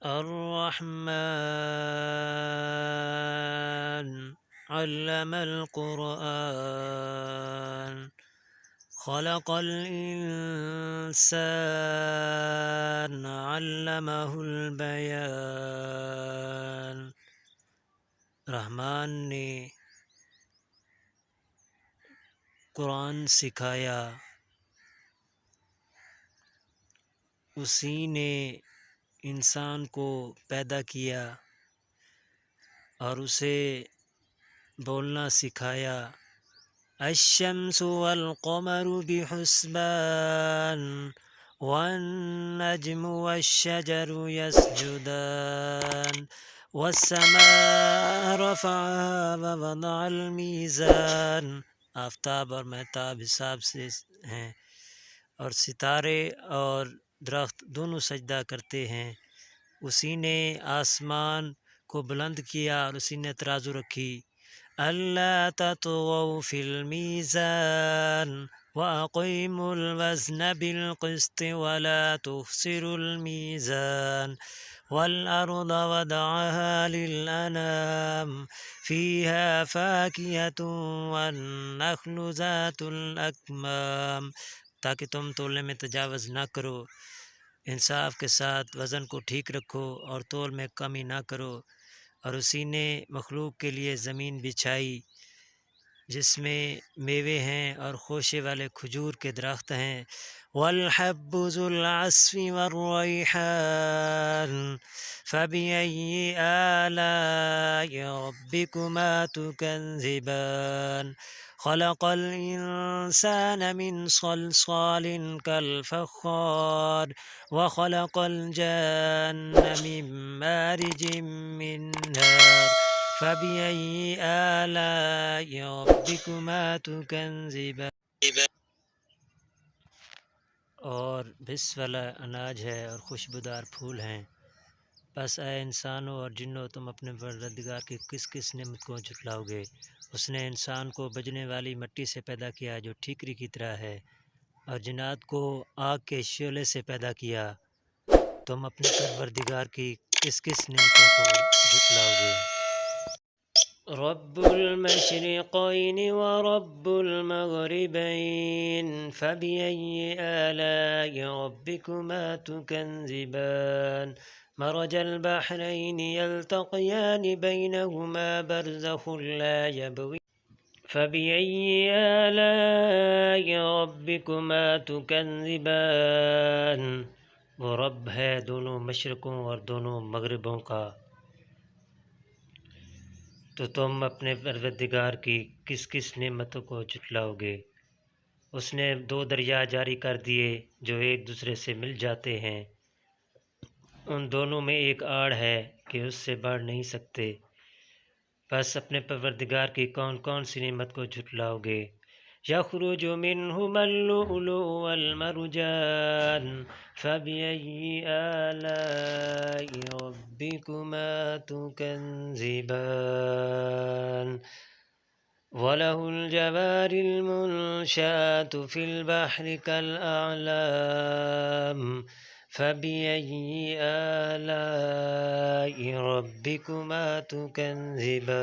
الرحمن علم القرآن خلق الإنسان علمہ البیان۔ رحمان نے قرآن سکھایا، اسی نے انسان کو پیدا کیا اور اسے بولنا سکھایا۔ الشمس والقمر بحسبان والنجم والشجر يسجدان والسماء رفعها ووضع الميزان۔ آفتاب اور مہتاب حساب سے ہیں، اور ستارے اور درخت دونوں سجدہ کرتے ہیں۔ اسی نے آسمان کو بلند کیا اور اسی نے ترازو رکھی۔ اللہ تطغوا فی المیزان واقیموا الوزن بالقسط ولا تخسروا المیزان والارض وضعها للانام فیہا فاکہۃ والنخل ذات الاکمام، تاکہ تم تولنے میں تجاوز نہ کرو، انصاف کے ساتھ وزن کو ٹھیک رکھو اور تول میں کمی نہ کرو۔ اور اسی نے مخلوق کے لیے زمین بچھائی جس میں میوے ہیں اور خوشے والے کھجور کے درخت ہیں۔ والحب ذو العصف والریحان فبأي آلاء ربكما تكذبان خلق الإنسان من صلصال كالفخار وخلق الجن من مارج من نار فبأي آلاء ربكما تكذبان۔ اور بس والا اناج ہے اور خوشبودار پھول ہیں۔ بس اے انسانوں اور جنوں، تم اپنے پروردگار کی کس کس نعمت کو جھٹلاؤ گے؟ اس نے انسان کو بجنے والی مٹی سے پیدا کیا جو ٹھیکری کی طرح ہے، اور جنات کو آگ کے شعلے سے پیدا کیا۔ تم اپنے پروردگار کی کس کس نعمتوں کو جھٹلاؤ گے؟ رب المشرقین ورب المغربین فبأي آلاء ربكما تكذبان مرج البحرين يلتقيان بينهما برزخ لا يبغيان فبأي آلاء ربكما تكذبان۔ وہ رب ہے دونوں مشرقوں اور دونوں مغربوں کا، تو تم اپنے پروردگار کی کس کس نعمتوں کو جھٹلاؤ گے؟ اس نے 2 دریا جاری کر دیے جو ایک دوسرے سے مل جاتے ہیں، ان دونوں میں ایک آڑ ہے کہ اس سے بڑھ نہیں سکتے۔ بس اپنے پروردگار کی کون کون سی نعمت کو جھٹلاؤ گے؟ یخرج منہما اللؤلؤ والمرجان فبأي آلاء ربكما تكذبان وله الجوار المنشآت في البحر كالأعلام فبأي آلاء ربكما تكذبان۔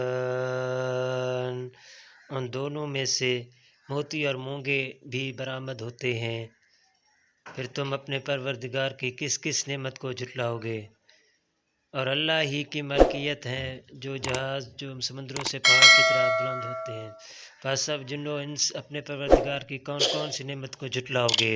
ان دونوں میں سے موتی اور مونگے بھی برآمد ہوتے ہیں، پھر تم اپنے پروردگار کی کس کس نعمت کو جھٹلاؤ گے؟ اور اللہ ہی کی ملکیت ہے جو جہاز جو سمندروں سے پہاڑ کی طرح بلند ہوتے ہیں۔ بس اب جنوں انس اپنے پروردگار کی کون کون سی نعمت کو جھٹلاؤ گے؟